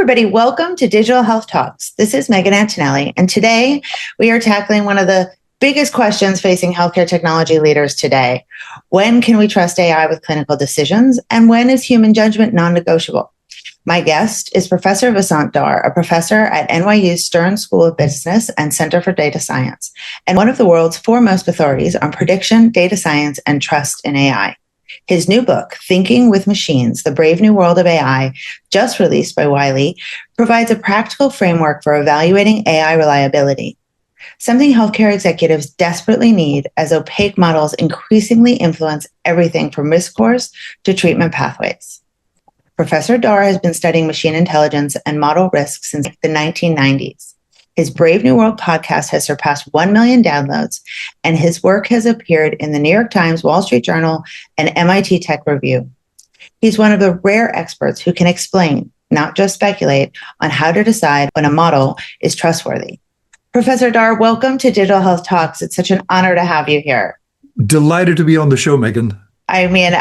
everybody. Welcome to Digital Health Talks. This is Megan Antonelli, and today we are tackling one of the biggest questions facing healthcare technology leaders today. When can we trust AI with clinical decisions, and when is human judgment non-negotiable? My guest is Professor Vasant Dhar, a professor at NYU Stern School of Business and Center for Data Science, and one of the world's foremost authorities on prediction, data science, and trust in AI. His new book, Thinking with Machines, The Brave New World of AI, just released by Wiley, provides a practical framework for evaluating AI reliability, something healthcare executives desperately need as opaque models increasingly influence everything from risk scores to treatment pathways. Professor Dhar has been studying machine intelligence and model risk since the 1990s. His Brave New World podcast has surpassed 1 million downloads, and his work has appeared in the New York Times, Wall Street Journal, and MIT Tech Review. He's one of the rare experts who can explain, not just speculate, on how to decide when a model is trustworthy. Professor Dhar, welcome to Digital Health Talks. It's such an honor to have you here. Delighted to be on the show, Megan. I mean,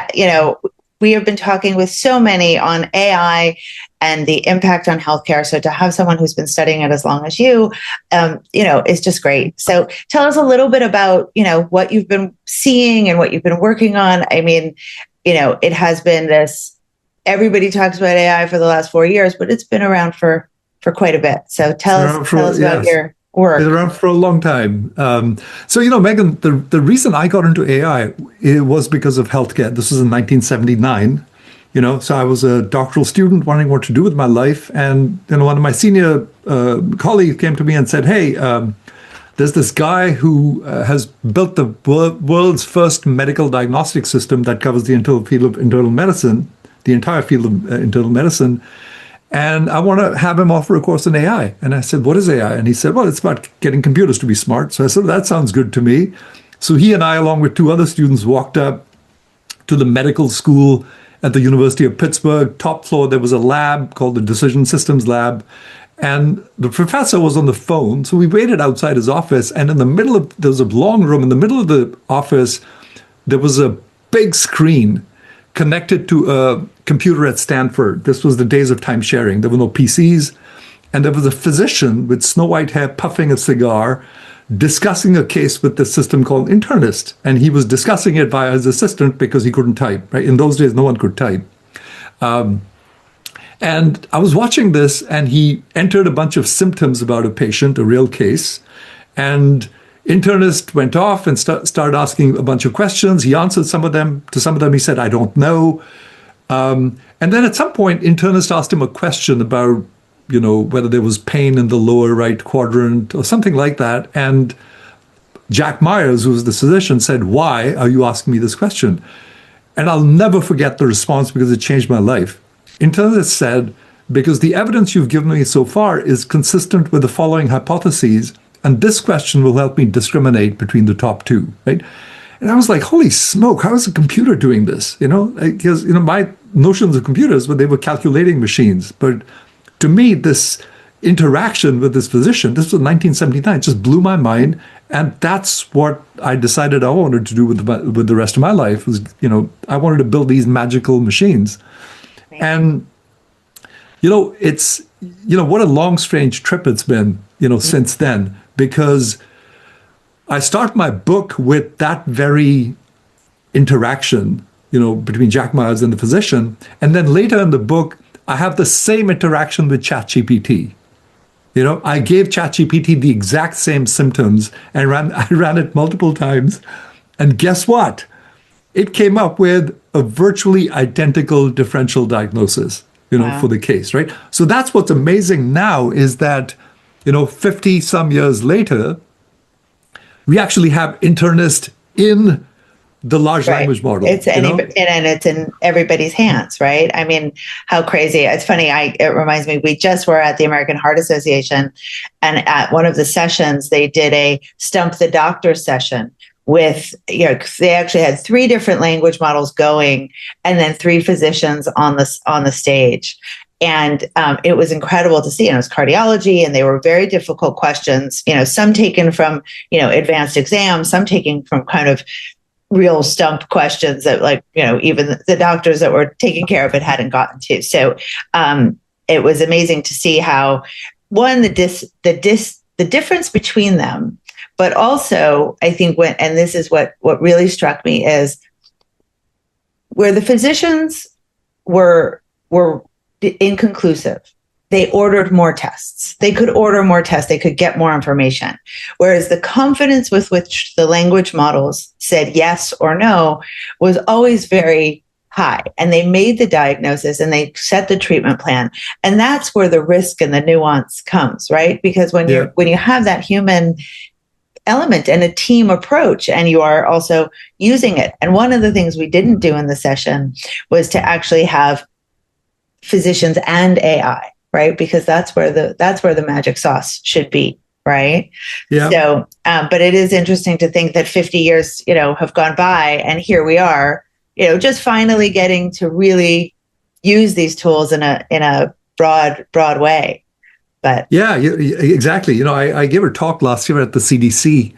we have been talking with so many on AI and the impact on healthcare. So to have someone who's been studying it as long as you, is just great. So tell us a little bit about, what you've been seeing and what you've been working on. I mean, it has been this, everybody talks about AI for the last 4 years, but it's been around for quite a bit. So tell us about your work. It's around for a long time. Megan, the reason I got into AI, it was because of healthcare. This was in 1979. So I was a doctoral student wondering what to do with my life. And, one of my senior colleagues came to me and said, hey, there's this guy who has built the world's first medical diagnostic system that covers the entire field of internal medicine. And I want to have him offer a course in AI. And I said, what is AI? And he said, well, it's about getting computers to be smart. So I said, that sounds good to me. So he and I, along with 2 other students, walked up to the medical school at the University of Pittsburgh. Top floor, there was a lab called the Decision Systems Lab. And the professor was on the phone. So we waited outside his office. And there was a long room. In the middle of the office, there was a big screen connected to a computer at Stanford. This was the days of time sharing. There were no PCs. And there was a physician with snow white hair puffing a cigar, discussing a case with the system called Internist. And he was discussing it via his assistant because he couldn't type, right? In those days, no one could type. And I was watching this, and he entered a bunch of symptoms about a patient, a real case. And Internist went off and started asking a bunch of questions. He answered some of them. To some of them, he said, I don't know. And then at some point, Internist asked him a question about, whether there was pain in the lower right quadrant or something like that. And Jack Myers, who was the physician, said, why are you asking me this question? And I'll never forget the response because it changed my life. Internist said, because the evidence you've given me so far is consistent with the following hypotheses, and this question will help me discriminate between the top 2, right? And I was like, holy smoke, how is a computer doing this? Because, my notions of computers, but they were calculating machines. But to me, this interaction with this physician, this was 1979, just blew my mind. And that's what I decided I wanted to do with the rest of my life was, I wanted to build these magical machines. And, it's, what a long, strange trip it's been, since then, because I start my book with that very interaction, between Jack Myers and the physician. And then later in the book, I have the same interaction with ChatGPT. I gave ChatGPT the exact same symptoms and I ran it multiple times. And guess what? It came up with a virtually identical differential diagnosis, Wow. for the case, right? So that's what's amazing now is that, 50 some years later, we actually have Internist in the large language model. And it's in everybody's hands, right? I mean, how crazy. It's funny. It reminds me, we just were at the American Heart Association, and at one of the sessions, they did a Stump the Doctor session with, they actually had 3 different language models going and then 3 physicians on the stage. And it was incredible to see. And it was cardiology, and they were very difficult questions, some taken from, advanced exams, some taken from kind of real stump questions that even the doctors that were taking care of it hadn't gotten to. So it was amazing to see how, one, the difference between them, but also I think and this is what really struck me, is where the physicians were inconclusive. They ordered more tests. They could order more tests. They could get more information. Whereas the confidence with which the language models said yes or no was always very high. And they made the diagnosis and they set the treatment plan. And that's where the risk and the nuance comes, right? Because when you have that human element and a team approach, and you are also using it. And one of the things we didn't do in the session was to actually have physicians and AI, right? Because that's where the magic sauce should be, right? Yeah. So, but it is interesting to think that 50 years, have gone by, and here we are, just finally getting to really use these tools in a broad way. But yeah, exactly. I gave a talk last year at the CDC,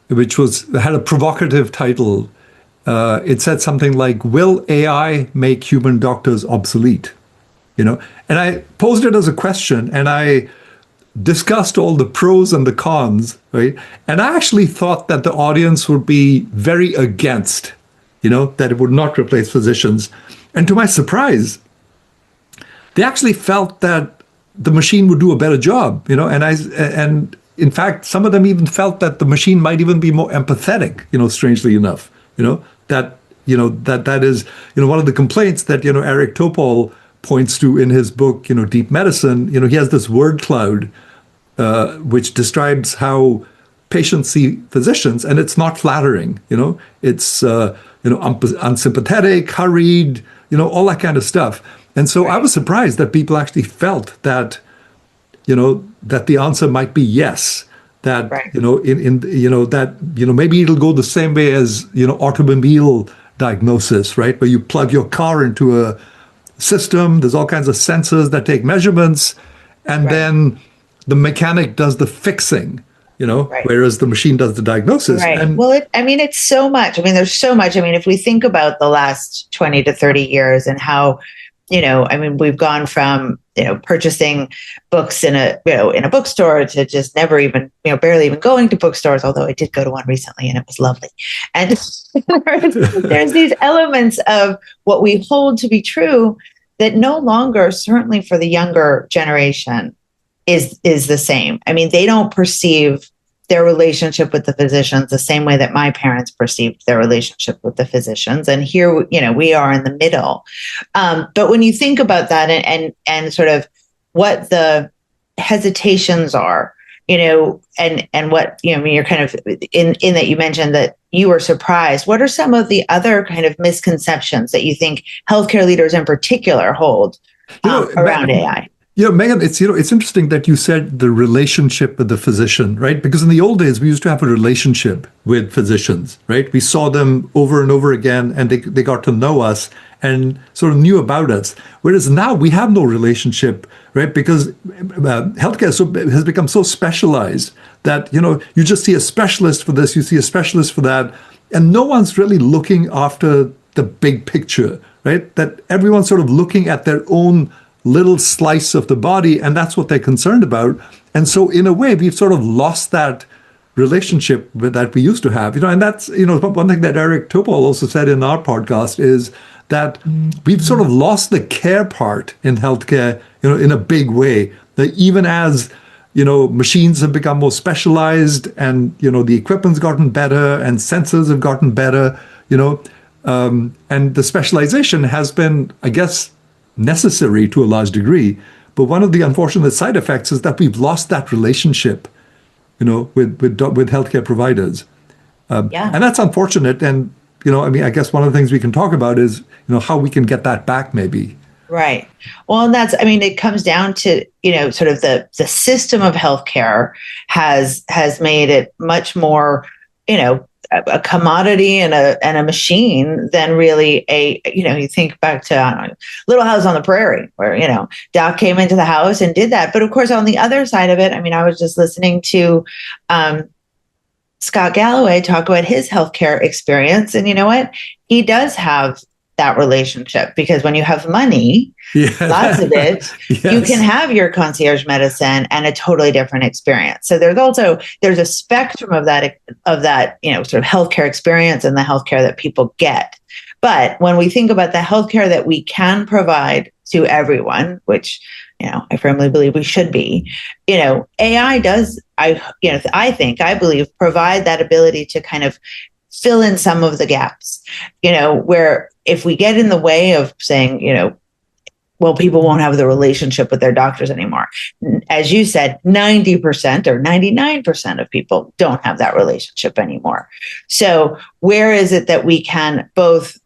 which had a provocative title. It said something like, "Will AI make human doctors obsolete?" And I posed it as a question, and I discussed all the pros and the cons, right? And I actually thought that the audience would be very against, that it would not replace physicians. And to my surprise, they actually felt that the machine would do a better job, and in fact, some of them even felt that the machine might even be more empathetic, strangely enough, that is, one of the complaints that, Eric Topol points to in his book, Deep Medicine. He has this word cloud, which describes how patients see physicians, and it's not flattering, it's, unsympathetic, hurried, all that kind of stuff. And so I was surprised that people actually felt that, that the answer might be yes. That, maybe it'll go the same way as, automobile diagnosis, right? Where you plug your car into a system, there's all kinds of sensors that take measurements, and then the mechanic does the fixing, whereas the machine does the diagnosis. Right. And, well, it's so much. There's so much. If we think about the last 20 to 30 years and how, we've gone from, purchasing books in a bookstore to just never even, barely even going to bookstores, although I did go to one recently and it was lovely. And there's these elements of what we hold to be true that no longer, certainly for the younger generation, is the same. They don't perceive their relationship with the physicians the same way that my parents perceived their relationship with the physicians. And here, we are in the middle. But when you think about that and sort of what the hesitations are, and what, you're kind of in that you mentioned that you were surprised. What are some of the other kind of misconceptions that you think healthcare leaders in particular hold around AI? Megan, it's interesting that you said the relationship with the physician, right? Because in the old days, we used to have a relationship with physicians, right? We saw them over and over again, and they got to know us and sort of knew about us. Whereas now we have no relationship, right? Because healthcare has become so specialized that, you just see a specialist for this, you see a specialist for that, and no one's really looking after the big picture, right? That everyone's sort of looking at their own little slice of the body, and that's what they're concerned about. And so in a way, we've sort of lost that relationship that we used to have, and that's, one thing that Eric Topol also said in our podcast is that we've sort of lost the care part in healthcare, in a big way, that even as, machines have become more specialized and, the equipment's gotten better and sensors have gotten better, and the specialization has been, I guess, necessary to a large degree. But one of the unfortunate side effects is that we've lost that relationship, with healthcare providers. And that's unfortunate. And, I guess one of the things we can talk about is, how we can get that back maybe. Right. Well, and that's, it comes down to, sort of the system of healthcare has made it much more, a commodity and a machine than really you think back to, I don't know, Little House on the Prairie, where, Doc came into the house and did that. But of course, on the other side of it, I was just listening to Scott Galloway talk about his healthcare experience. And you know what? He does have that relationship, because when you have money, lots of it, yes. you can have your concierge medicine and a totally different experience. So there's a spectrum of that, sort of healthcare experience and the healthcare that people get. But when we think about the healthcare that we can provide to everyone, which, I firmly believe we should be, AI does, I believe, provide that ability to kind of fill in some of the gaps, where if we get in the way of saying, well, people won't have the relationship with their doctors anymore. As you said, 90% or 99% of people don't have that relationship anymore. So where is it that we can both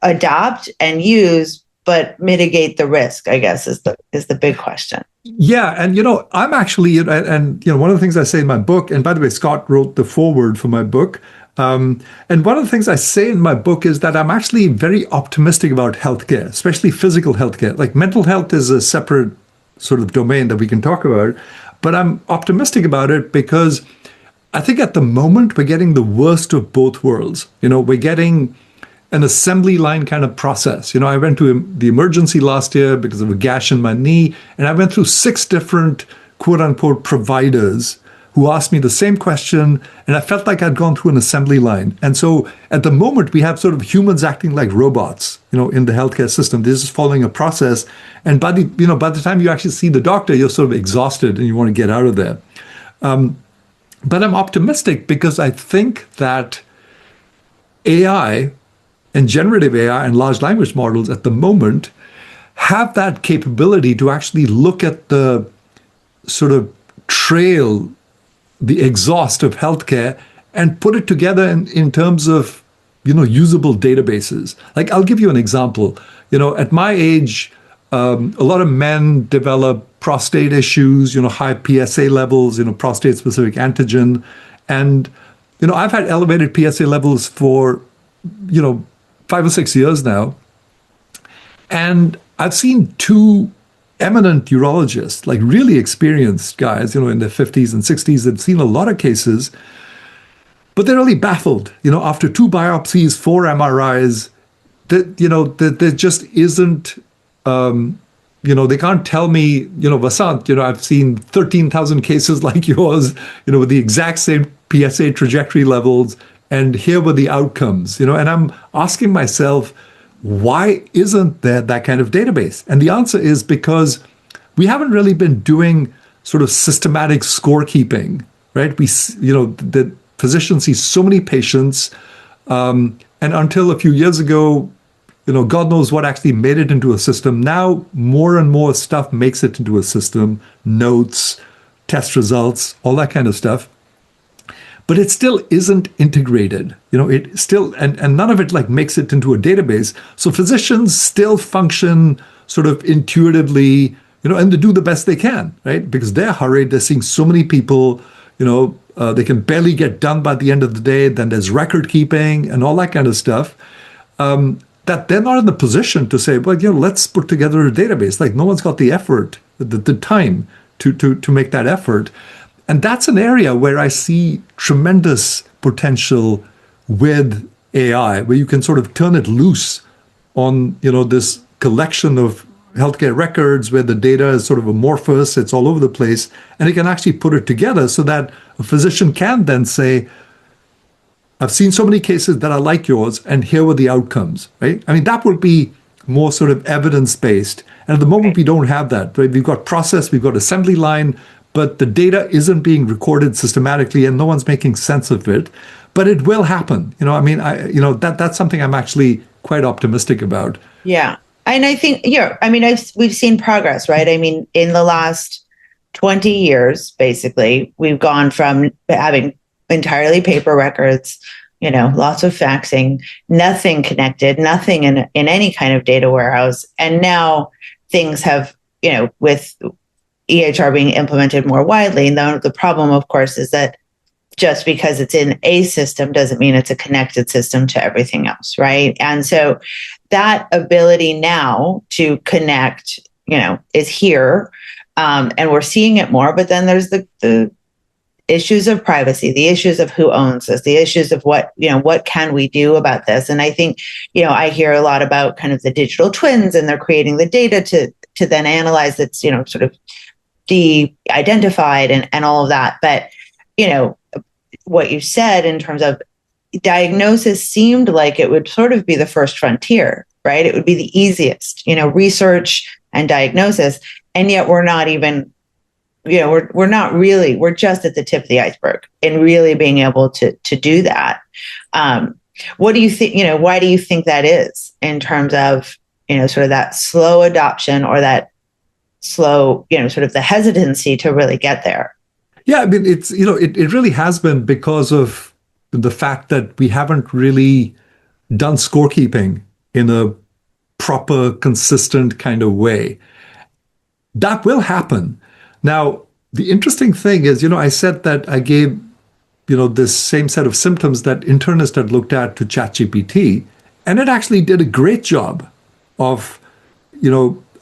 adopt and use, but mitigate the risk, I guess, is the big question. Yeah. And, I'm actually, one of the things I say in my book, and by the way, Scott wrote the foreword for my book. And one of the things I say in my book is that I'm actually very optimistic about healthcare, especially physical healthcare. Like mental health is a separate sort of domain that we can talk about, but I'm optimistic about it because I think at the moment we're getting the worst of both worlds. We're getting an assembly line kind of process. I went to the emergency last year because of a gash in my knee, and I went through 6 different quote unquote providers who asked me the same question, and I felt like I'd gone through an assembly line. And so at the moment, we have sort of humans acting like robots, in the healthcare system. This is following a process. And by the time you actually see the doctor, you're sort of exhausted and you want to get out of there. But I'm optimistic because I think that AI and generative AI and large language models at the moment have that capability to actually look at the sort of trail, the exhaust of healthcare, and put it together in terms of, usable databases. Like, I'll give you an example. At my age, a lot of men develop prostate issues, high PSA levels, prostate-specific antigen. And, I've had elevated PSA levels for, 5 or 6 years now. And I've seen 2 eminent urologists, like really experienced guys, in their 50s and 60s, that have seen a lot of cases, but they're really baffled. After 2 biopsies, 4 MRIs, that there just isn't, they can't tell me, Vasant, I've seen 13,000 cases like yours, with the exact same PSA trajectory levels, and here were the outcomes, and I'm asking myself, why isn't there that kind of database? And the answer is because we haven't really been doing sort of systematic scorekeeping, right? The physician sees so many patients, and until a few years ago, God knows what actually made it into a system. Now, more and more stuff makes it into a system, notes, test results, all that kind of stuff. But it still isn't integrated. It still, and none of it like makes it into a database. So physicians still function sort of intuitively, and they do the best they can, right? Because they're hurried. They're seeing so many people, they can barely get done by the end of the day. Then there's record keeping and all that kind of stuff. That they're not in the position to say, well, let's put together a database. Like no one's got the effort, the time to make that effort. And that's an area where I see tremendous potential with AI, where you can sort of turn it loose on, this collection of healthcare records where the data is sort of amorphous, it's all over the place, and it can actually put it together so that a physician can then say, I've seen so many cases that are like yours, and here were the outcomes, right? I mean, that would be more sort of evidence-based. And at the moment, we don't have that, right? We've got process, we've got assembly line, but the data isn't being recorded systematically and no one's making sense of it. But it will happen. That's something I'm actually quite optimistic about. Yeah. And I think, we've seen progress, right? I mean, in the last 20 years, basically, we've gone from having entirely paper records, lots of faxing, nothing connected, nothing in any kind of data warehouse. And now things have, with EHR being implemented more widely. And the problem, of course, is that just because it's in a system doesn't mean it's a connected system to everything else, right? And so that ability now to connect, is here, and we're seeing it more. But then there's the issues of privacy, the issues of who owns this, the issues of what can we do about this? And I think, I hear a lot about kind of the digital twins, and they're creating the data to then analyze that's, sort of de-identified and all of that. But, what you said in terms of diagnosis seemed like it would sort of be the first frontier, right? It would be the easiest, research and diagnosis. And yet we're not even, we're not really, we're just at the tip of the iceberg in really being able to do that. What do you think, why do you think that is in terms of, sort of that slow adoption, or that slow, sort of the hesitancy to really get there? Yeah, I mean, it's, it really has been because of the fact that we haven't really done scorekeeping in a proper, consistent kind of way. That will happen. Now, the interesting thing is, I said that I gave, this same set of symptoms that internist had looked at to ChatGPT, and it actually did a great job of,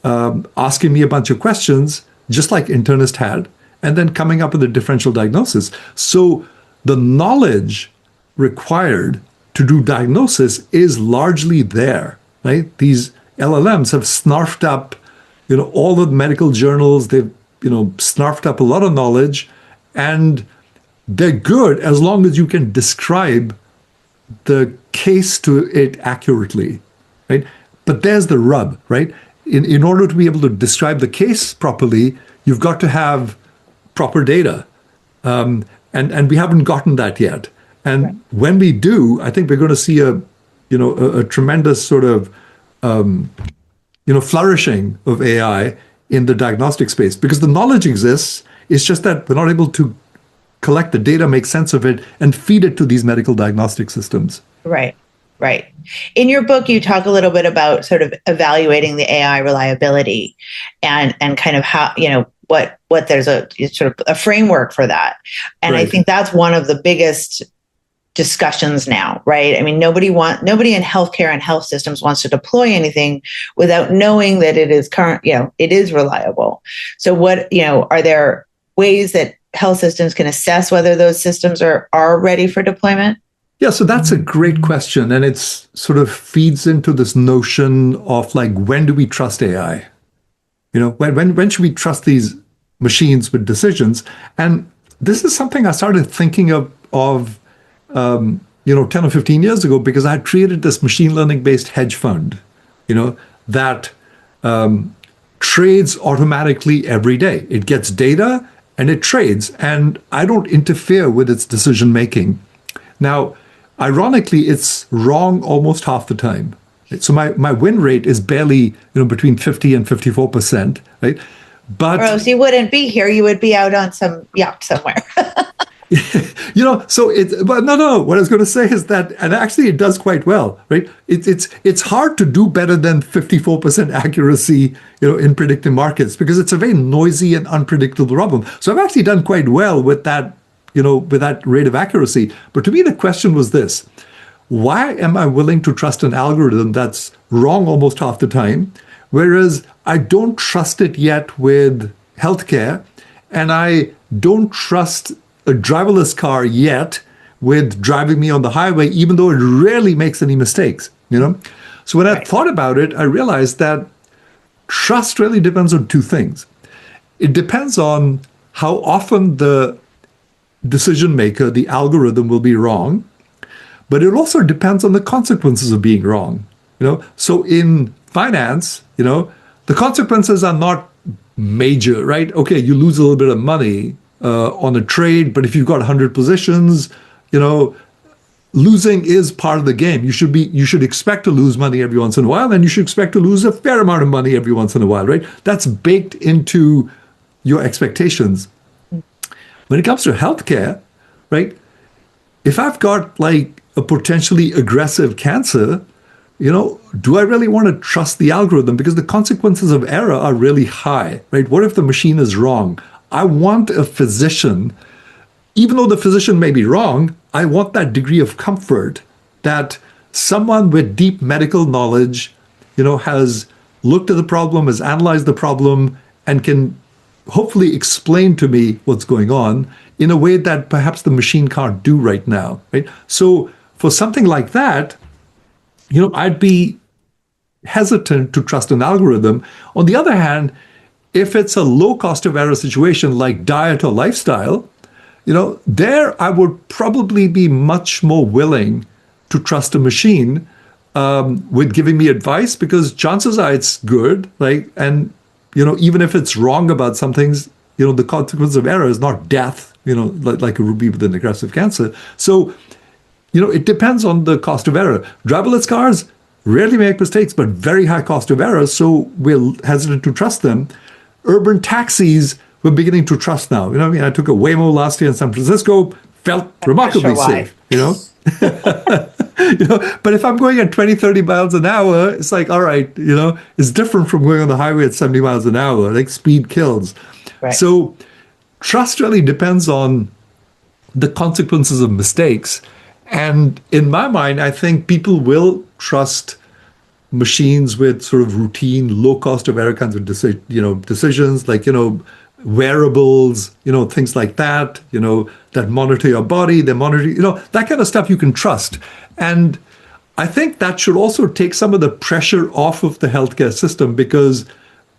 asking me a bunch of questions, just like internist had, and then coming up with a differential diagnosis. So the knowledge required to do diagnosis is largely there, right? These LLMs have snarfed up, all the medical journals. They've, snarfed up a lot of knowledge, and they're good as long as you can describe the case to it accurately, right? But there's the rub, right? In order to be able to describe the case properly, you've got to have proper data. And we haven't gotten that yet. And right. When we do, I think we're going to see a tremendous sort of, flourishing of AI in the diagnostic space, because the knowledge exists. It's just that we're not able to collect the data, make sense of it, and feed it to these medical diagnostic systems. Right. Right. In your book, you talk a little bit about sort of evaluating the AI reliability and kind of how, what there's a sort of a framework for that. And right. I think that's one of the biggest discussions now, right? I mean, nobody in healthcare and health systems wants to deploy anything without knowing that it is it is reliable. So what, are there ways that health systems can assess whether those systems are ready for deployment? Yeah, so that's a great question. And it's sort of feeds into this notion of like, when do we trust AI? When should we trust these machines with decisions? And this is something I started thinking of 10 or 15 years ago, because I had created this machine learning based hedge fund, that trades automatically every day. It gets data and it trades, and I don't interfere with its decision making. Now, ironically, it's wrong almost half the time. So my win rate is barely, between 50 and 54%, right? But or else you wouldn't be here. You would be out on some yacht somewhere. But no. What I was going to say is that, and actually it does quite well, right? It's hard to do better than 54% accuracy, in predicting markets, because it's a very noisy and unpredictable problem. So I've actually done quite well with that, with that rate of accuracy. But to me, the question was this: why am I willing to trust an algorithm that's wrong almost half the time, whereas I don't trust it yet with healthcare, and I don't trust a driverless car yet with driving me on the highway, even though it rarely makes any mistakes, So when I thought about it, I realized that trust really depends on two things. It depends on how often the decision maker, the algorithm, will be wrong, but it also depends on the consequences of being wrong. So in finance, the consequences are not major, right? Okay, you lose a little bit of money on a trade, but if you've got 100 positions, losing is part of the game. You should expect to lose money every once in a while, and you should expect to lose a fair amount of money every once in a while, right? That's baked into your expectations. When it comes to healthcare, right? If I've got like a potentially aggressive cancer, do I really want to trust the algorithm? Because the consequences of error are really high, right? What if the machine is wrong? I want a physician, even though the physician may be wrong, I want that degree of comfort that someone with deep medical knowledge, has looked at the problem, has analyzed the problem, and can hopefully explain to me what's going on, in a way that perhaps the machine can't do right now, right? So for something like that, I'd be hesitant to trust an algorithm. On the other hand, if it's a low cost of error situation like diet or lifestyle, there I would probably be much more willing to trust a machine with giving me advice, because chances are it's good, right? And even if it's wrong about some things, the consequence of error is not death, like it would be with an aggressive cancer. So, it depends on the cost of error. Driverless cars rarely make mistakes, but very high cost of error, so we're hesitant to trust them. Urban taxis, we're beginning to trust now. I took a Waymo last year in San Francisco, felt remarkably safe, But if I'm going at 20, 30 miles an hour, it's like, all right, it's different from going on the highway at 70 miles an hour. Like, speed kills. Right. So trust really depends on the consequences of mistakes. And in my mind, I think people will trust machines with sort of routine, low cost of error kinds of decisions, like, wearables, things like that, that monitor your body, they monitor, that kind of stuff you can trust. And I think that should also take some of the pressure off of the healthcare system, because,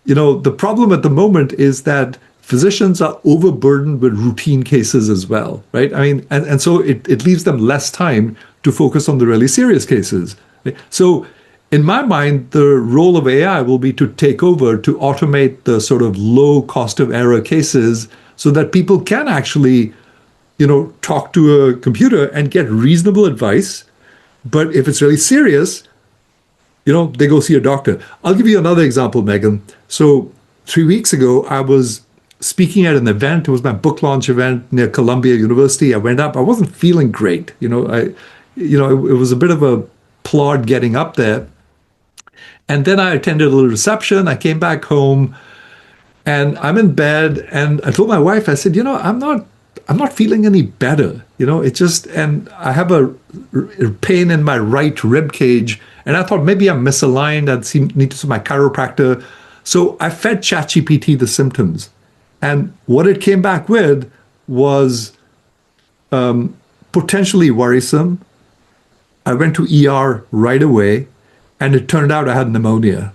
the problem at the moment is that physicians are overburdened with routine cases as well, right? I mean, and so it leaves them less time to focus on the really serious cases. Right? So in my mind, the role of AI will be to take over, to automate the sort of low cost of error cases so that people can actually, talk to a computer and get reasonable advice. But if it's really serious, they go see a doctor. I'll give you another example, Megan. So 3 weeks ago, I was speaking at an event. It was my book launch event near Columbia University. I went up. I wasn't feeling great. It was a bit of a plod getting up there. And then I attended a little reception. I came back home and I'm in bed. And I told my wife, I said, I'm not feeling any better. And I have a pain in my right rib cage. And I thought maybe I'm misaligned. I'd need to see my chiropractor. So I fed ChatGPT the symptoms. And what it came back with was potentially worrisome. I went to ER right away, and it turned out I had pneumonia.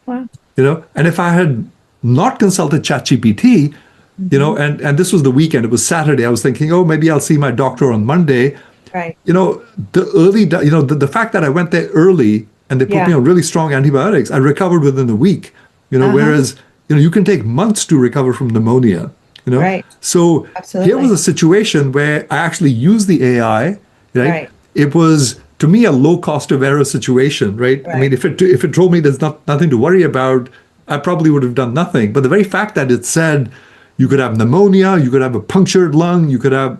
Wow. And if I had not consulted ChatGPT, and this was the weekend, it was Saturday, I was thinking, oh, maybe I'll see my doctor on Monday. Right. The fact that I went there early and they put me on really strong antibiotics, I recovered within a week, whereas, you can take months to recover from pneumonia, Right. So Absolutely. Here was a situation where I actually used the AI, Right. It was, to me, a low cost of error situation, right? I mean, if it told me there's nothing to worry about, I probably would have done nothing. But the very fact that it said you could have pneumonia, you could have a punctured lung, you could have,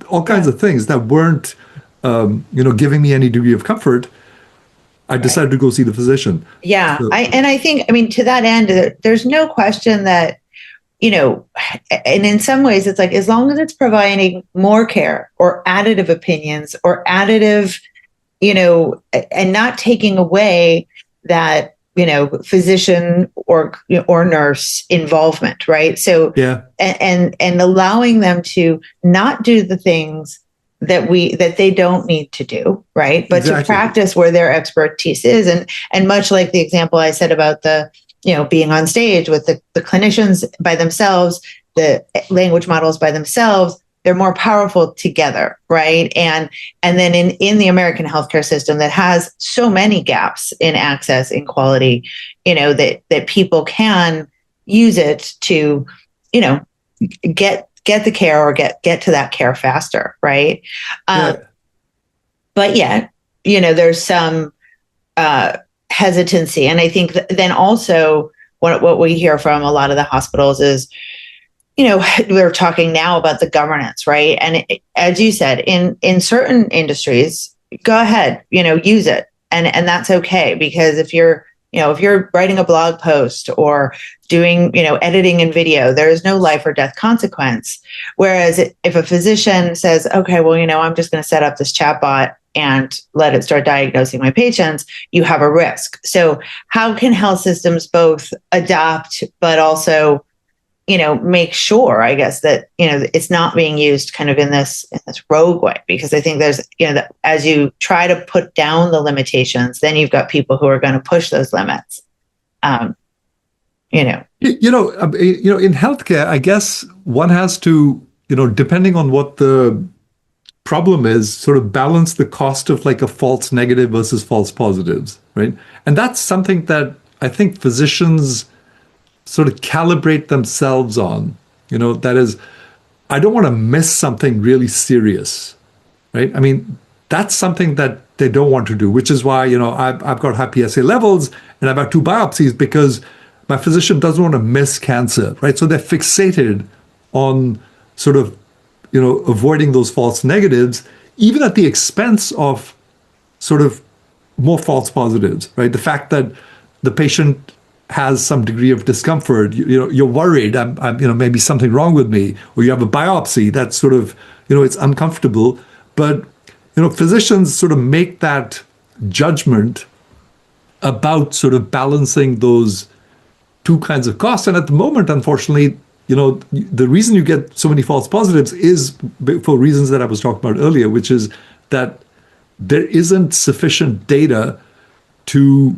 all kinds of things that weren't, giving me any degree of comfort, I decided to go see the physician. Yeah. So, I think, to that end, there's no question that, and in some ways it's like, as long as it's providing more care or additive opinions or additive, and not taking away that, physician or nurse involvement, right? So, and allowing them to not do the things that they don't need to do, right? But to practice where their expertise is. And much like the example I said about the, being on stage with the clinicians by themselves, the language models by themselves, they're more powerful together, right? And then in the American healthcare system that has so many gaps in access, in quality, that people can use it to, get the care or get to that care faster, right? But yet, there's some hesitancy. And I think then also what we hear from a lot of the hospitals is, we're talking now about the governance, right? And as you said, in certain industries, go ahead, use it. And that's okay, because if you're writing a blog post or doing, editing in video, there is no life or death consequence. Whereas if a physician says, okay, well, I'm just going to set up this chatbot and let it start diagnosing my patients, you have a risk. So how can health systems both adapt, but also, make sure, I guess, that, it's not being used kind of in this rogue way, because I think there's, that as you try to put down the limitations, then you've got people who are going to push those limits. In healthcare, I guess one has to, depending on what the problem is, sort of balance the cost of like a false negative versus false positives, right? And that's something that I think physicians sort of calibrate themselves on. That is, I don't want to miss something really serious, right? I mean, that's something that they don't want to do, which is why, I've got high PSA levels and I've had 2 biopsies because my physician doesn't want to miss cancer, right? So they're fixated on sort of, avoiding those false negatives, even at the expense of sort of more false positives, right? The fact that the patient has some degree of discomfort, you're worried, I'm maybe something wrong with me, or you have a biopsy that's sort of, it's uncomfortable. But, physicians sort of make that judgment about sort of balancing those 2 kinds of costs. And at the moment, unfortunately, the reason you get so many false positives is for reasons that I was talking about earlier, which is that there isn't sufficient data to,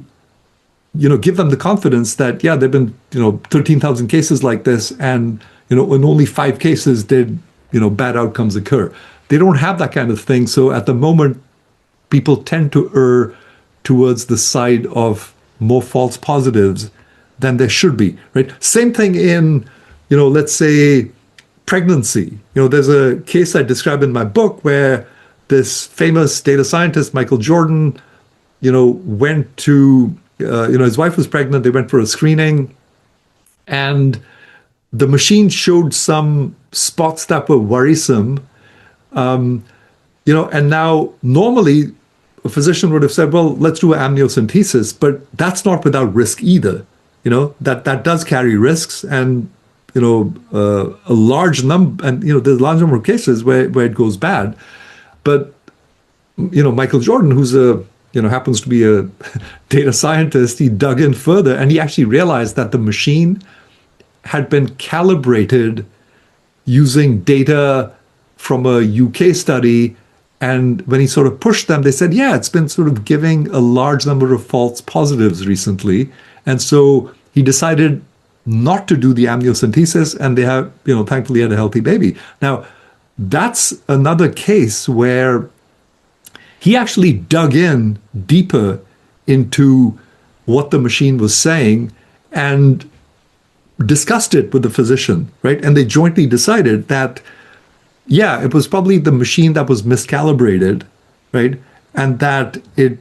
give them the confidence that, yeah, there've been, 13,000 cases like this, and, in only 5 cases did, bad outcomes occur. They don't have that kind of thing. So at the moment, people tend to err towards the side of more false positives than there should be, right? Same thing in, let's say pregnancy. There's a case I describe in my book where this famous data scientist, Michael Jordan, went to, his wife was pregnant. They went for a screening, and the machine showed some spots that were worrisome. And now normally a physician would have said, well, let's do an amniocentesis, but that's not without risk either. That does carry risks, and a large number, and there's a large number of cases where it goes bad. But Michael Jordan, who's happens to be a data scientist, he dug in further, and he actually realized that the machine had been calibrated using data from a UK study. And when he sort of pushed them, they said, yeah, it's been sort of giving a large number of false positives recently. And so he decided not to do the amniocentesis, and they have, thankfully had a healthy baby. Now, that's another case where he actually dug in deeper into what the machine was saying and discussed it with the physician, right? And they jointly decided that, yeah, it was probably the machine that was miscalibrated, right? And that it,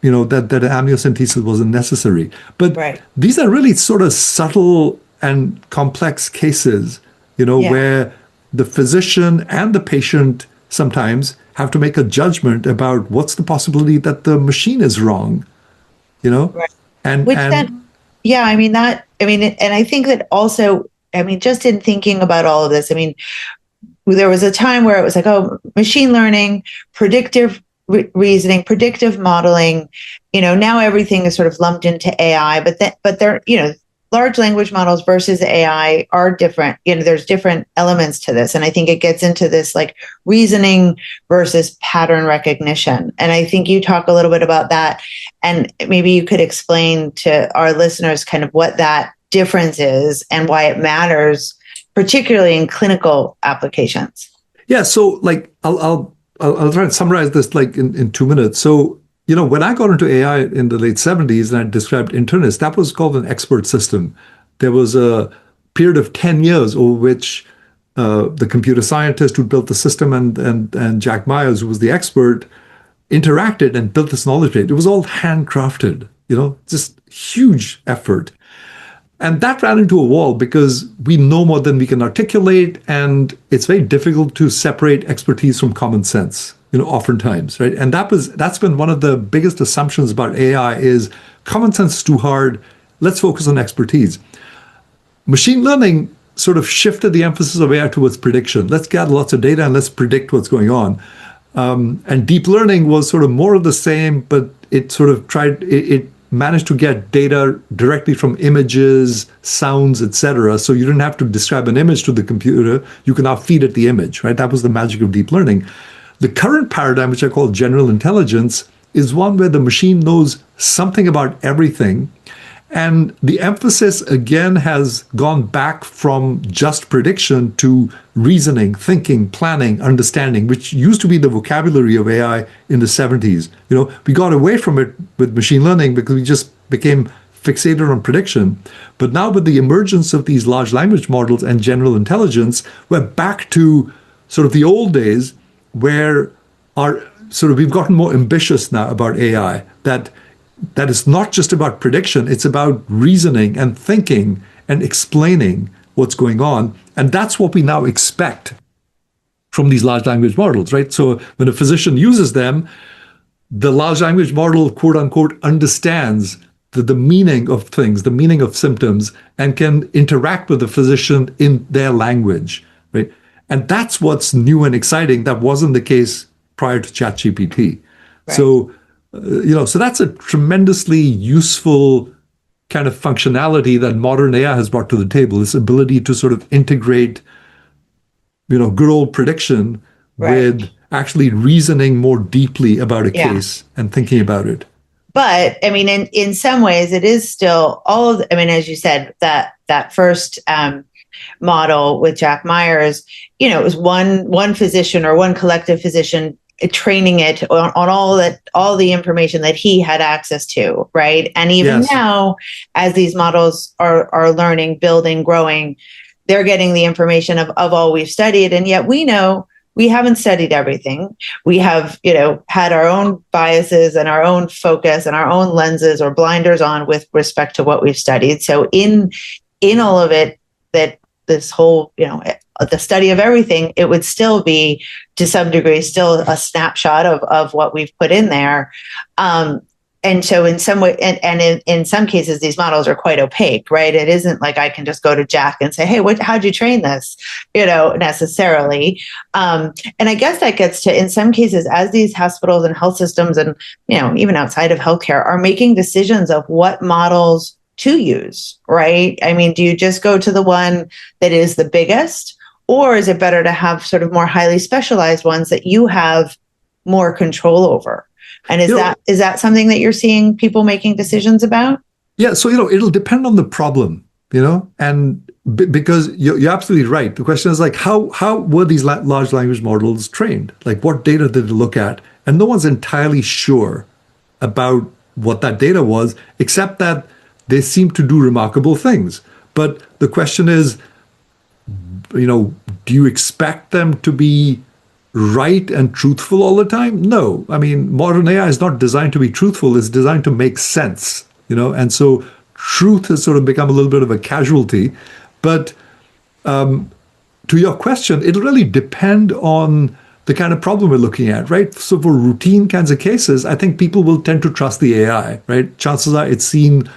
that amniocentesis wasn't necessary. But right. These are really sort of subtle and complex cases, where the physician and the patient sometimes have to make a judgment about what's the possibility that the machine is wrong, Right. And and I think that also, just in thinking about all of this, there was a time where it was like, oh, machine learning, predictive reasoning, predictive modeling, now everything is sort of lumped into AI, but they're, large language models versus AI are different. There's different elements to this. And I think it gets into this like reasoning versus pattern recognition. And I think you talk a little bit about that. And maybe you could explain to our listeners kind of what that difference is and why it matters, particularly in clinical applications. Yeah. So like, I'll try and summarize this like in 2 minutes. So, when I got into AI in the late 70s and I described internists, that was called an expert system. There was a period of 10 years over which the computer scientist who built the system and Jack Myers, who was the expert, interacted and built this knowledge base. It was all handcrafted, just huge effort. And that ran into a wall because we know more than we can articulate, and it's very difficult to separate expertise from common sense, oftentimes, right? And that's been one of the biggest assumptions about AI is common sense is too hard. Let's focus on expertise. Machine learning sort of shifted the emphasis of AI towards prediction. Let's gather lots of data and let's predict what's going on. And deep learning was sort of more of the same, but it sort of it managed to get data directly from images, sounds, etc. So you didn't have to describe an image to the computer. You can now feed it the image, right? That was the magic of deep learning. The current paradigm, which I call general intelligence, is one where the machine knows something about everything. And the emphasis again has gone back from just prediction to reasoning, thinking, planning, understanding, which used to be the vocabulary of AI in the 70s. We got away from it with machine learning because we just became fixated on prediction. But now with the emergence of these large language models and general intelligence, we're back to sort of the old days where we've gotten more ambitious now about AI, that is not just about prediction, it's about reasoning and thinking and explaining what's going on. And that's what we now expect from these large language models, right? So when a physician uses them, the large language model, quote unquote, understands the meaning of things, the meaning of symptoms, and can interact with the physician in their language, right? And that's what's new and exciting. That wasn't the case prior to ChatGPT. Right. So that's a tremendously useful kind of functionality that modern AI has brought to the table, this ability to sort of integrate, good old prediction with actually reasoning more deeply about a case and thinking about it. But I mean, in some ways, it is still as you said, that first model with Jack Myers, it was one physician or one collective physician training it on all the information that he had access to, right? And even now, as these models are learning, building, growing, they're getting the information of all we've studied. And yet we know we haven't studied everything. We have, had our own biases and our own focus and our own lenses or blinders on with respect to what we've studied. So in all of it, that this whole, the study of everything, it would still be, to some degree, still a snapshot of what we've put in there. And so in some way, and in some cases, these models are quite opaque, right? It isn't like I can just go to Jack and say, hey, how'd you train this, necessarily. And I guess that gets to, in some cases, as these hospitals and health systems and, even outside of healthcare are making decisions of what models to use, right? I mean, do you just go to the one that is the biggest? Or is it better to have sort of more highly specialized ones that you have more control over? And is that something that you're seeing people making decisions about? Yeah, so it'll depend on the problem, and because you're absolutely right. The question is like, how were these large language models trained? Like, what data did they look at? And no one's entirely sure about what that data was, except that they seem to do remarkable things. But the question is, do you expect them to be right and truthful all the time? No. I mean, modern AI is not designed to be truthful. It's designed to make sense, and so truth has sort of become a little bit of a casualty. But to your question, it'll really depend on the kind of problem we're looking at, right? So for routine kinds of cases, I think people will tend to trust the AI, right? Chances are it's seen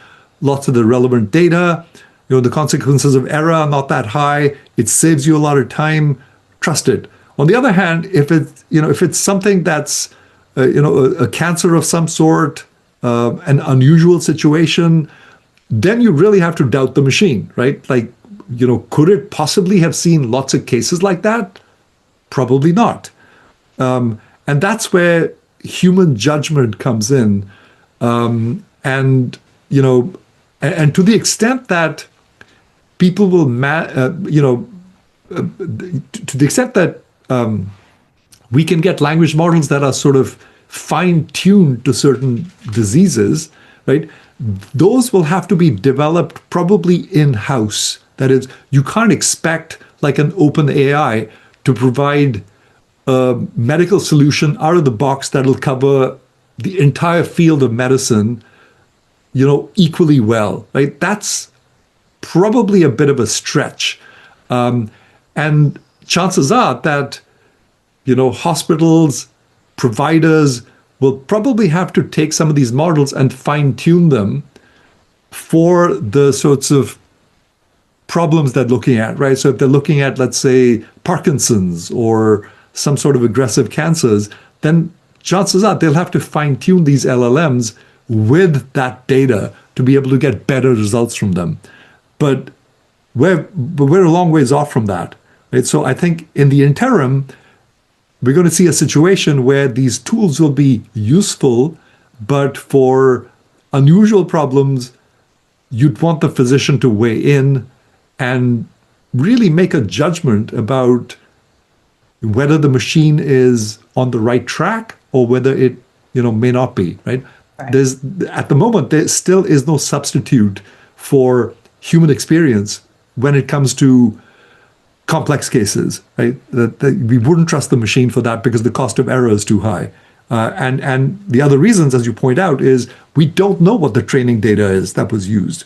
lots of the relevant data. The consequences of error are not that high. It saves you a lot of time. Trust it. On the other hand, if it's something that's, a cancer of some sort, an unusual situation, then you really have to doubt the machine, right? Like, could it possibly have seen lots of cases like that? Probably not. And that's where human judgment comes in. And to the extent that people will, to the extent that we can get language models that are sort of fine-tuned to certain diseases, right? Those will have to be developed probably in-house. That is, you can't expect like an open AI to provide a medical solution out of the box that'll cover the entire field of medicine, equally well, right? That's probably a bit of a stretch. And chances are that, hospitals, providers will probably have to take some of these models and fine-tune them for the sorts of problems they're looking at, right? So if they're looking at, let's say, Parkinson's or some sort of aggressive cancers, then chances are they'll have to fine-tune these LLMs with that data to be able to get better results from them. But we're a long ways off from that. Right? So I think in the interim, we're going to see a situation where these tools will be useful, but for unusual problems, you'd want the physician to weigh in and really make a judgment about whether the machine is on the right track or whether it, may not be, right? There's, at the moment, there still is no substitute for human experience when it comes to complex cases, right? That we wouldn't trust the machine for that because the cost of error is too high. And the other reasons, as you point out, is we don't know what the training data is that was used.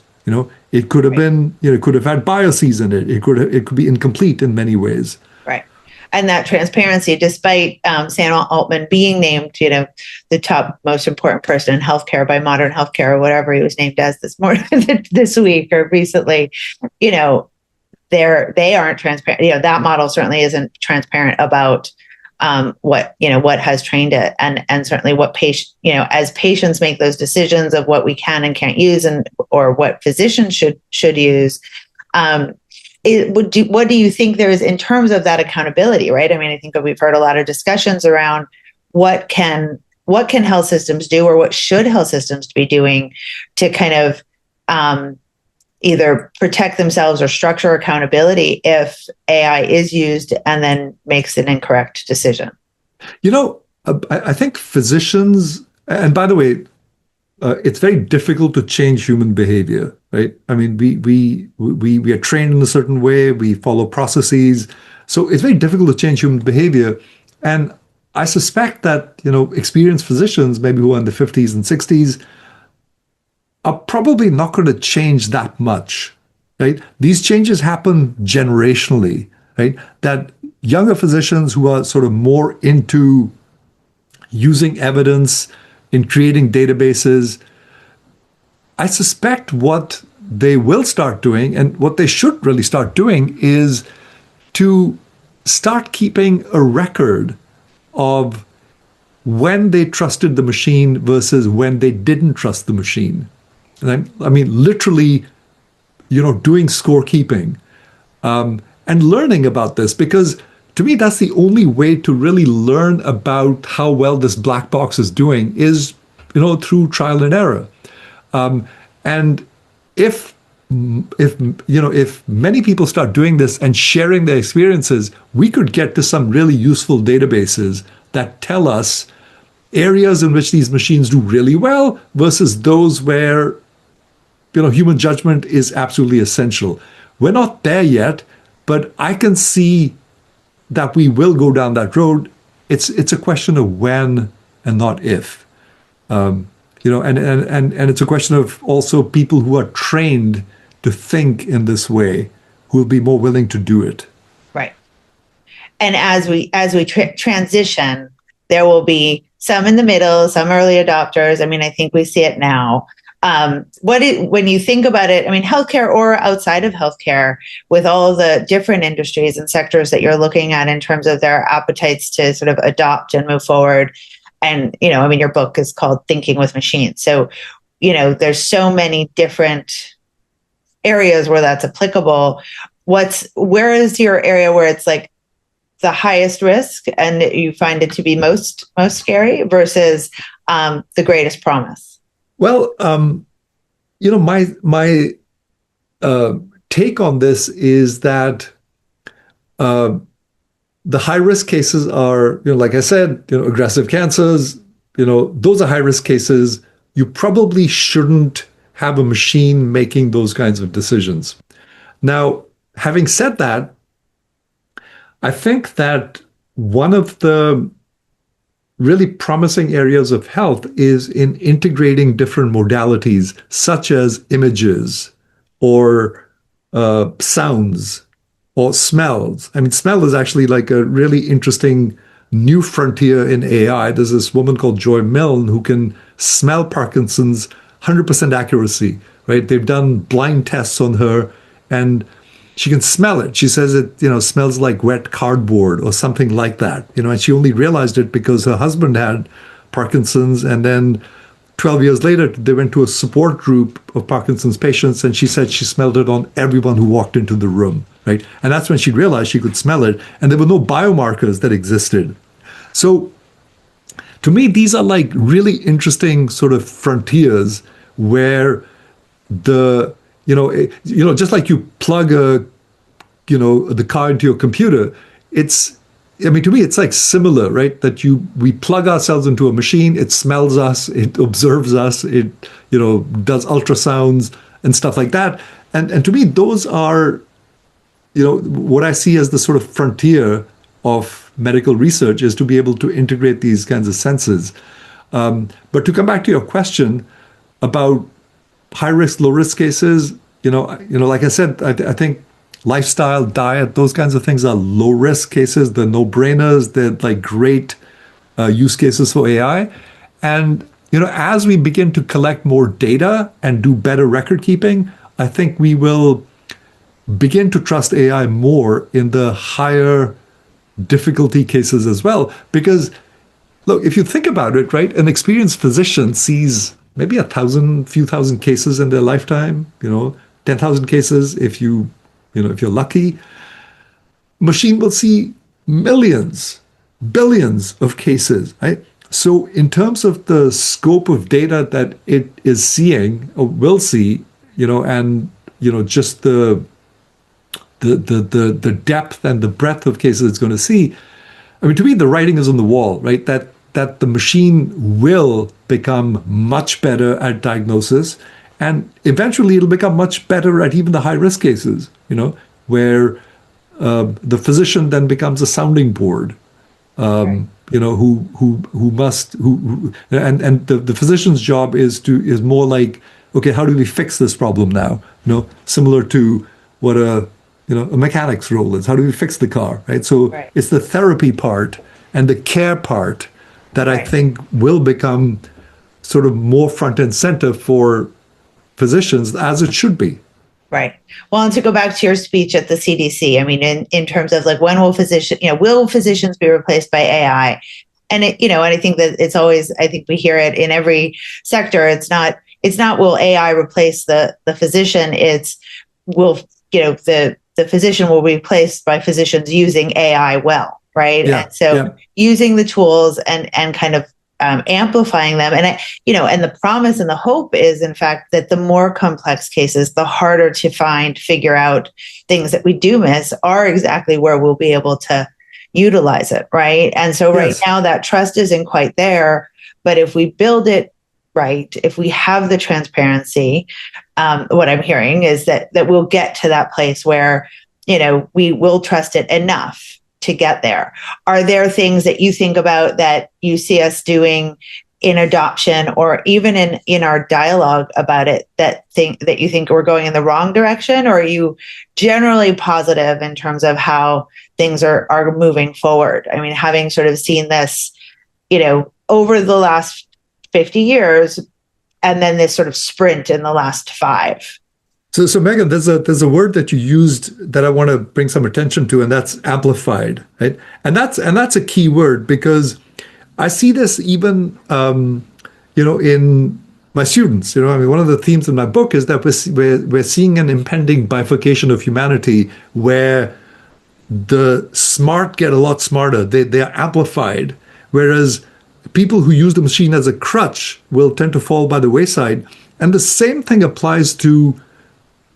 It could have been, it could have had biases in it. It could be incomplete in many ways. Right. And that transparency, despite Sam Altman being named, the top most important person in healthcare by Modern Healthcare or whatever he was named as this week or recently, they aren't transparent. That model certainly isn't transparent about what has trained it, and certainly what as patients make those decisions of what we can and can't use, or what physicians should use. What do you think there is in terms of that accountability? Right. I mean, I think we've heard a lot of discussions around what can health systems do, or what should health systems be doing to kind of either protect themselves or structure accountability if AI is used and then makes an incorrect decision. I think physicians, and by the way, it's very difficult to change human behavior, right? I mean, we are trained in a certain way, we follow processes, so it's very difficult to change human behavior. And I suspect that, experienced physicians, maybe who are in the 50s and 60s, are probably not going to change that much, right? These changes happen generationally, right? That younger physicians who are sort of more into using evidence in creating databases, I suspect what they will start doing, and what they should really start doing, is to start keeping a record of when they trusted the machine versus when they didn't trust the machine. And I mean, literally, doing scorekeeping and learning about this, because to me, that's the only way to really learn about how well this black box is doing is, through trial and error. And if many people start doing this and sharing their experiences, we could get to some really useful databases that tell us areas in which these machines do really well versus those where human judgment is absolutely essential. We're not there yet, but I can see that we will go down that road. It's a question of when and not if. And it's a question of also people who are trained to think in this way, who will be more willing to do it. Right. And as we transition, there will be some in the middle, some early adopters. I mean, I think we see it now. When you think about it, I mean, healthcare or outside of healthcare, with all the different industries and sectors that you're looking at in terms of their appetites to sort of adopt and move forward. And, your book is called Thinking with Machines. So, there's so many different areas where that's applicable. Where is your area where it's like the highest risk and you find it to be most scary versus the greatest promise? Well, my take on this is that the high-risk cases are, like I said, aggressive cancers, those are high-risk cases. You probably shouldn't have a machine making those kinds of decisions. Now, having said that, I think that one of the really promising areas of health is in integrating different modalities, such as images or sounds or smells. I mean, smell is actually like a really interesting new frontier in AI. There's this woman called Joy Milne who can smell Parkinson's 100% accuracy, right? They've done blind tests on her and she can smell it. She says it, smells like wet cardboard or something like that, and she only realized it because her husband had Parkinson's, and then 12 years later, they went to a support group of Parkinson's patients, and she said she smelled it on everyone who walked into the room, right? And that's when she realized she could smell it, and there were no biomarkers that existed. So to me, these are like really interesting sort of frontiers where just like you plug the car into your computer, to me, it's like similar, right? That we plug ourselves into a machine, it smells us, it observes us, it, does ultrasounds and stuff like that. And to me, those are, what I see as the sort of frontier of medical research, is to be able to integrate these kinds of senses. But to come back to your question about high risk, low risk cases, like I said, I think lifestyle, diet, those kinds of things are low risk cases. They're no brainers. They're like great use cases for AI. And, as we begin to collect more data and do better record keeping, I think we will begin to trust AI more in the higher difficulty cases as well. Because look, if you think about it, right, an experienced physician sees maybe few thousand cases in their lifetime, 10,000 cases if you're lucky. Machine will see millions, billions of cases, right? So in terms of the scope of data that it is seeing or will see, just the depth and the breadth of cases it's going to see, I mean, to me, the writing is on the wall, right? That the machine will become much better at diagnosis, and eventually it'll become much better at even the high risk cases, where the physician then becomes a sounding board, right. The physician's job is more like, okay, how do we fix this problem now? Similar to what a mechanic's role is. How do we fix the car, right? So right. It's the therapy part and the care part that right. I think will become sort of more front and center for physicians, as it should be. Right. Well, and to go back to your speech at the CDC, I mean, in terms of like, when will physicians be replaced by AI? And and I think that it's always, I think we hear it in every sector. It's not will AI replace the physician? It's the physician will be replaced by physicians using AI well, right? Yeah, and so using the tools and kind of amplifying them. And and the promise and the hope is, in fact, that the more complex cases, the harder to figure out things that we do miss, are exactly where we'll be able to utilize it, right? And so right now that trust isn't quite there, but if we build it right, if we have the transparency, what I'm hearing is that we'll get to that place where, we will trust it enough to get there. Are there things that you think about that you see us doing in adoption, or even in our dialogue about it, that you think we're going in the wrong direction? Or are you generally positive in terms of how things are moving forward? I mean, having sort of seen this, over the last 50 years, and then this sort of sprint in the last 5. So Megan, there's a word that you used that I want to bring some attention to, and that's amplified, right? And that's a key word, because I see this even in my students. I mean, one of the themes in my book is that we're seeing an impending bifurcation of humanity, where the smart get a lot smarter. They are amplified, whereas people who use the machine as a crutch will tend to fall by the wayside. And the same thing applies to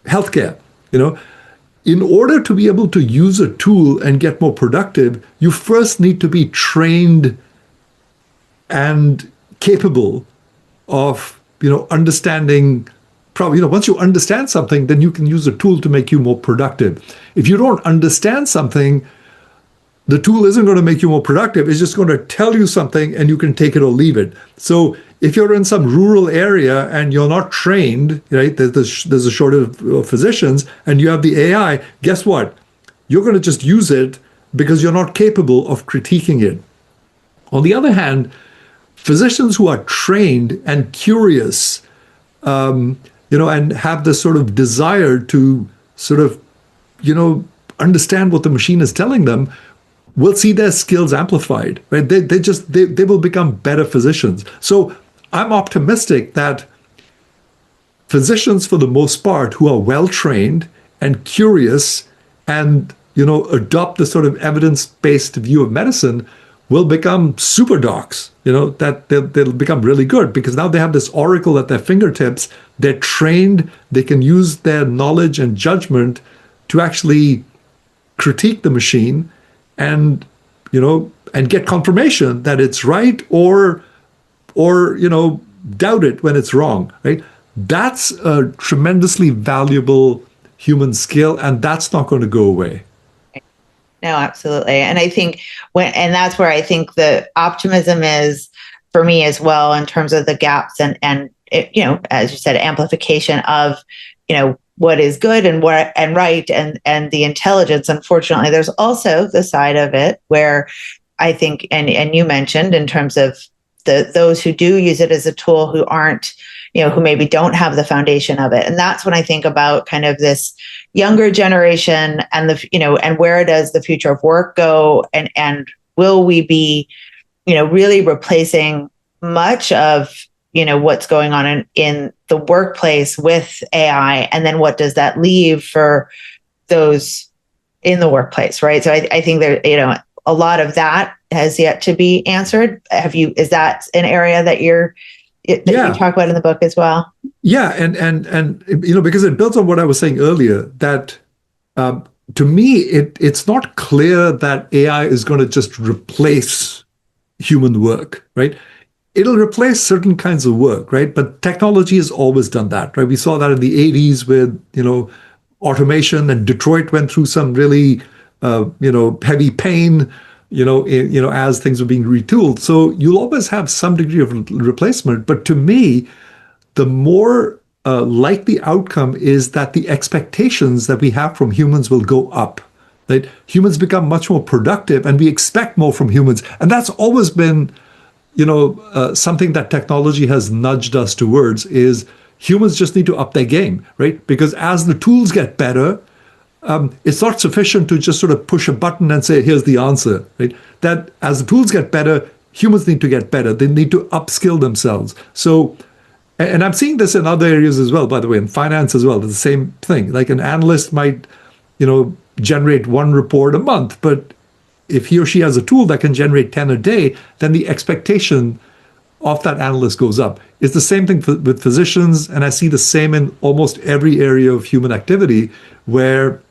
healthcare. In order to be able to use a tool and get more productive, you first need to be trained and capable of, understanding. Probably, once you understand something, then you can use a tool to make you more productive. If you don't understand something, the tool isn't going to make you more productive. It's just going to tell you something, and you can take it or leave it. So if you're in some rural area and you're not trained, right, there's a shortage of physicians, and you have the AI, guess what? You're going to just use it because you're not capable of critiquing it. On the other hand, physicians who are trained and curious, and have this sort of desire to sort of, understand what the machine is telling them, will see their skills amplified, right? They will become better physicians. So I'm optimistic that physicians, for the most part, who are well trained and curious and adopt the sort of evidence-based view of medicine will become super docs. That they'll become really good because now they have this oracle at their fingertips. They're trained. They can use their knowledge and judgment to actually critique the machine and and get confirmation that it's right or doubt it when it's wrong, right? That's a tremendously valuable human skill, and that's not going to go away. No, absolutely. And I think and that's where I think the optimism is for me as well, in terms of the gaps and as you said, amplification of, what is good and right and the intelligence. Unfortunately, there's also the side of it where I think, and you mentioned in terms of those who do use it as a tool who aren't, who maybe don't have the foundation of it. And that's when I think about kind of this younger generation and and where does the future of work go? And will we be, really replacing much of, what's going on in the workplace with AI? And then what does that leave for those in the workplace, right? So I think there, a lot of that has yet to be answered. Is that an area that you talk about in the book as well? Yeah, and because it builds on what I was saying earlier, that to me it's not clear that AI is going to just replace human work, right? It'll replace certain kinds of work, right? But technology has always done that, right? We saw that in the 80s with automation, and Detroit went through some really heavy pain, as things were being retooled. So you'll always have some degree of replacement. But to me, the more likely outcome is that the expectations that we have from humans will go up. Right? Humans become much more productive, and we expect more from humans. And that's always been, something that technology has nudged us towards, is humans just need to up their game, right? Because as the tools get better, it's not sufficient to just sort of push a button and say, here's the answer, right? That as the tools get better, humans need to get better. They need to upskill themselves. So, and I'm seeing this in other areas as well, by the way, in finance as well. It's the same thing. Like an analyst might, generate one report a month, but if he or she has a tool that can generate 10 a day, then the expectation of that analyst goes up. It's the same thing with physicians, and I see the same in almost every area of human activity, where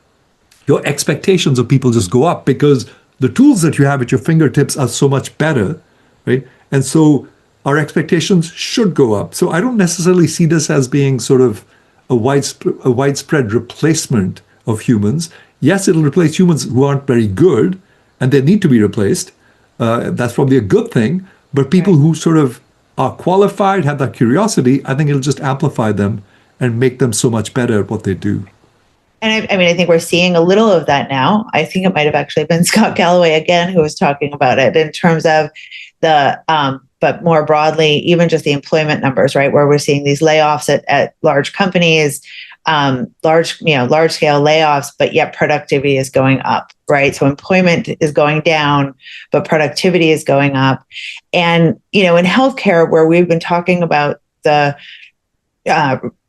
your expectations of people just go up because the tools that you have at your fingertips are so much better, right? And so our expectations should go up. So I don't necessarily see this as being sort of a widespread replacement of humans. Yes, it'll replace humans who aren't very good, and they need to be replaced. That's probably a good thing. But people who sort of are qualified, have that curiosity, I think it'll just amplify them and make them so much better at what they do. And I think we're seeing a little of that now. I think it might have actually been Scott Galloway again who was talking about it in terms of but more broadly, even just the employment numbers, right? Where we're seeing these layoffs at large companies, large scale layoffs, but yet productivity is going up, right? So employment is going down, but productivity is going up. And, in healthcare, where we've been talking about the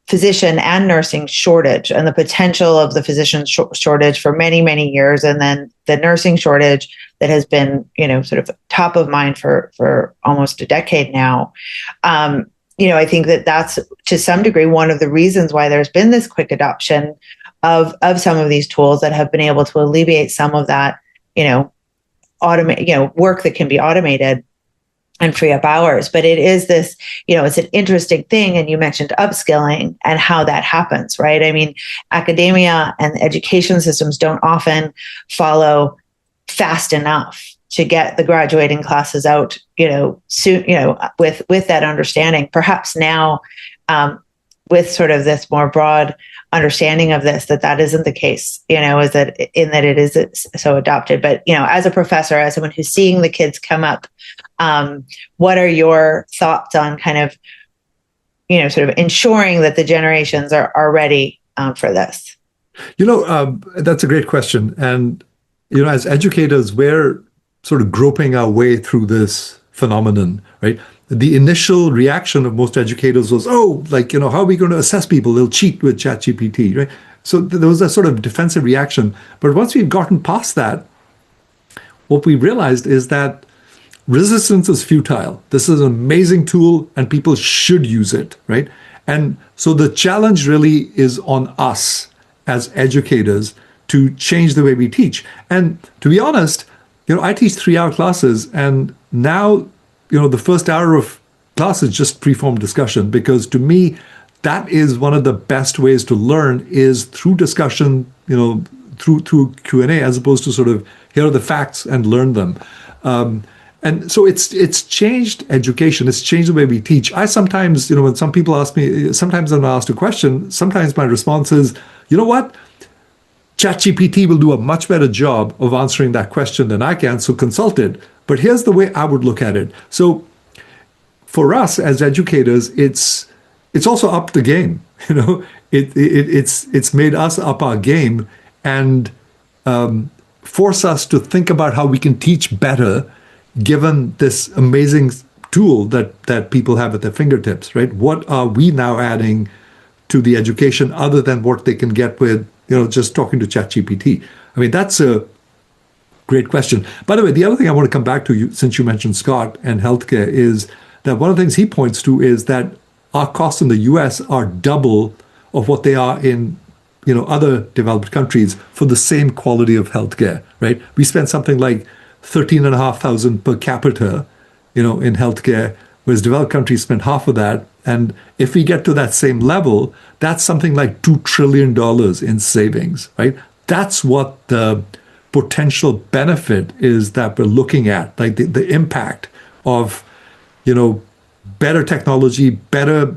physician and nursing shortage and the potential of the physician shortage for many, many years, and then the nursing shortage that has been, sort of top of mind for almost a decade now. I think that's to some degree one of the reasons why there's been this quick adoption of some of these tools that have been able to alleviate some of that, work that can be automated and free up hours. But it is this, it's an interesting thing. And you mentioned upskilling and how that happens, right? I mean, academia and education systems don't often follow fast enough to get the graduating classes out, soon, with that understanding. Perhaps now, with sort of this more broad understanding of this, that isn't the case, is that it is so adopted. But, as a professor, as someone who's seeing the kids come up, what are your thoughts on kind of, sort of ensuring that the generations are ready for this? That's a great question. And, as educators, we're sort of groping our way through this phenomenon, right? the initial reaction of most educators was, oh, like, how are we going to assess people? They'll cheat with ChatGPT, right? So there was a sort of defensive reaction. But once we've gotten past that, what we realized is that resistance is futile. This is an amazing tool and people should use it, right? And so the challenge really is on us as educators to change the way we teach. And to be honest, I teach 3-hour classes, and now, the first hour of class is just pre-form discussion, because to me, that is one of the best ways to learn, is through discussion, through Q&A, as opposed to sort of here are the facts and learn them. And so it's changed education. It's changed the way we teach. I sometimes, when some people ask me, sometimes when I'm asked a question, sometimes my response is, you know what? ChatGPT will do a much better job of answering that question than I can, so consult it. But here's the way I would look at it. So for us as educators, it's also up the game. It's made us up our game and force us to think about how we can teach better, given this amazing tool that people have at their fingertips, right? What are we now adding to the education other than what they can get with, just talking to ChatGPT? I mean, that's a great question. By the way, the other thing I want to come back to, since you mentioned Scott and healthcare, is that one of the things he points to is that our costs in the US are double of what they are in other developed countries for the same quality of healthcare, right? We spend something like $13,500 per capita, in healthcare, whereas developed countries spend half of that. And if we get to that same level, that's something like $2 trillion in savings, right? That's what the potential benefit is that we're looking at, like the impact of, better technology, better,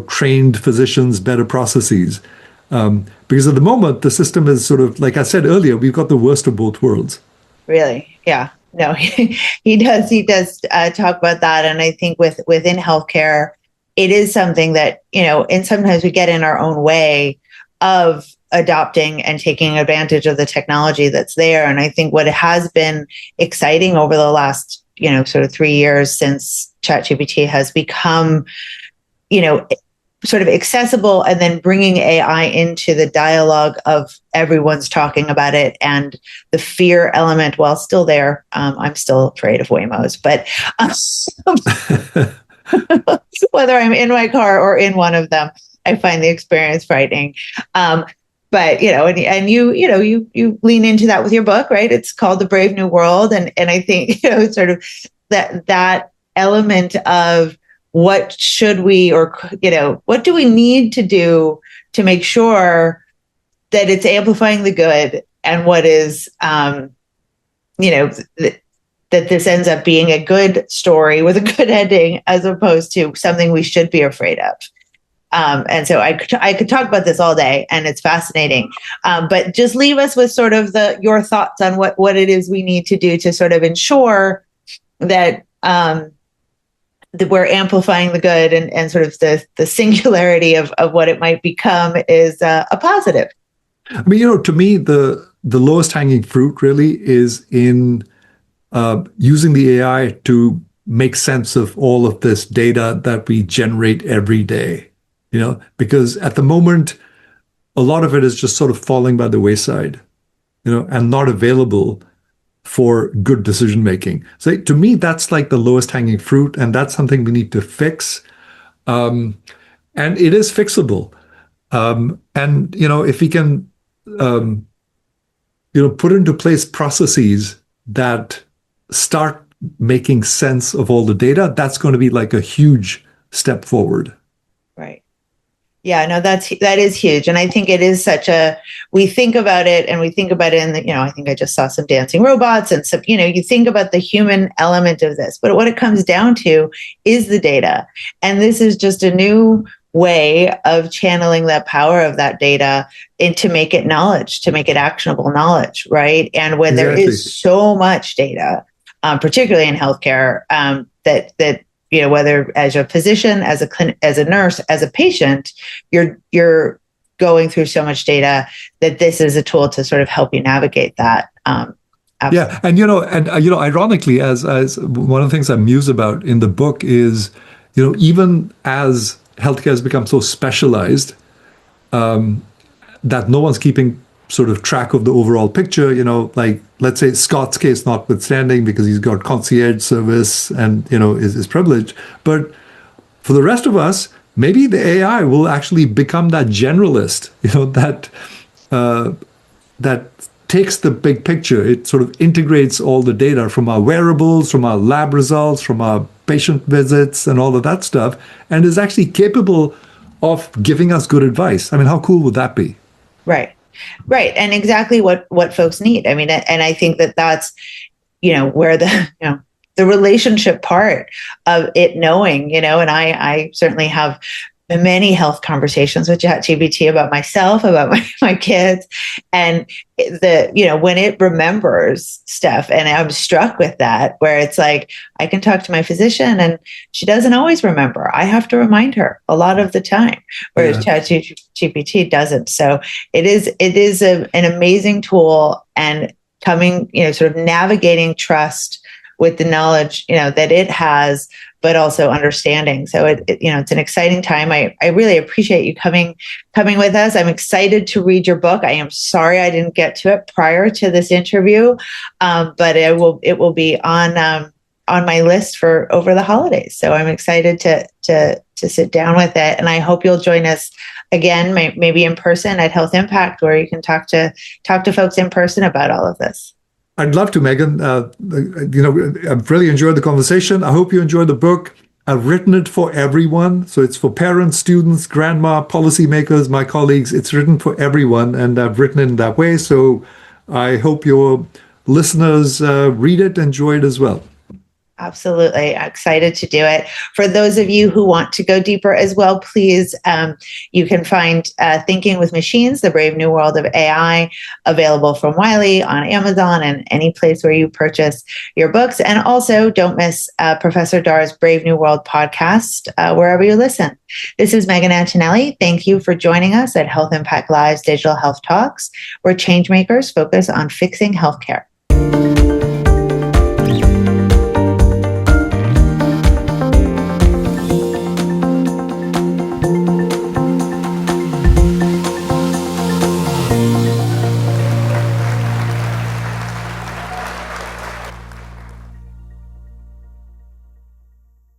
trained physicians, better processes. Because at the moment, the system is sort of, like I said earlier, we've got the worst of both worlds. Really? Yeah. No, he does talk about that. And I think within healthcare, it is something that, and sometimes we get in our own way of adopting and taking advantage of the technology that's there. And I think what has been exciting over the last, sort of 3 years since ChatGPT has become, sort of accessible, and then bringing AI into the dialogue of everyone's talking about it, and the fear element, while still there. I'm still afraid of Waymos, but whether I'm in my car or in one of them, I find the experience frightening. But, and you lean into that with your book, right? It's called The Brave New World. And I think, sort of that element of what should we, or, what do we need to do to make sure that it's amplifying the good, and what is, that this ends up being a good story with a good ending, as opposed to something we should be afraid of. And so I could talk about this all day, and it's fascinating. But just leave us with sort of your thoughts on what it is we need to do to sort of ensure that that we're amplifying the good, and sort of the singularity of what it might become is a positive. I mean, to me, the lowest hanging fruit really is in using the AI to make sense of all of this data that we generate every day. Because at the moment, a lot of it is just sort of falling by the wayside, and not available for good decision making. So to me, that's like the lowest hanging fruit, and that's something we need to fix. And it is fixable. And if we can, put into place processes that start making sense of all the data, that's going to be like a huge step forward. Right. Yeah, no, that is huge. And I think it is we think about it in I think I just saw some dancing robots and some, you think about the human element of this, but what it comes down to is the data. And this is just a new way of channeling that power of that data to make it knowledge, to make it actionable knowledge, right? And when there is so much data, particularly in healthcare, that whether as a physician, as a nurse, as a patient, you're going through so much data, that this is a tool to sort of help you navigate that. Yeah, and ironically, as one of the things I muse about in the book is, even as healthcare has become so specialized, that no one's keeping sort of track of the overall picture, like let's say Scott's case notwithstanding, because he's got concierge service and, is privileged. But for the rest of us, maybe the AI will actually become that generalist, that takes the big picture. It sort of integrates all the data from our wearables, from our lab results, from our patient visits and all of that stuff, and is actually capable of giving us good advice. I mean, how cool would that be? Right. Right. And exactly what folks need. I mean, and I think that's, where the relationship part of it knowing, and I certainly have many health conversations with ChatGPT about myself, about my kids, and when it remembers stuff, and I'm struck with that, where it's like, I can talk to my physician and she doesn't always remember. I have to remind her a lot of the time, whereas ChatGPT doesn't. So it is an amazing tool, and coming, sort of navigating trust with the knowledge, that it has, but also understanding. So it's an exciting time. I really appreciate you coming with us. I'm excited to read your book. I am sorry I didn't get to it prior to this interview, but it will be on my list for over the holidays. So I'm excited to sit down with it, and I hope you'll join us again, maybe in person at HealthIMPACT, where you can talk to folks in person about all of this. I'd love to, Megan. I've really enjoyed the conversation. I hope you enjoyed the book. I've written it for everyone. So it's for parents, students, grandma, policymakers, my colleagues. It's written for everyone, and I've written it in that way. So I hope your listeners read it, enjoy it as well. Absolutely. Excited to do it. For those of you who want to go deeper as well, please, you can find Thinking with Machines, The Brave New World of AI, available from Wiley on Amazon and any place where you purchase your books. And also don't miss Professor Dhar's Brave New World podcast, wherever you listen. This is Megan Antonelli. Thank you for joining us at HealthIMPACT Live's Digital Health Talks, where changemakers focus on fixing healthcare.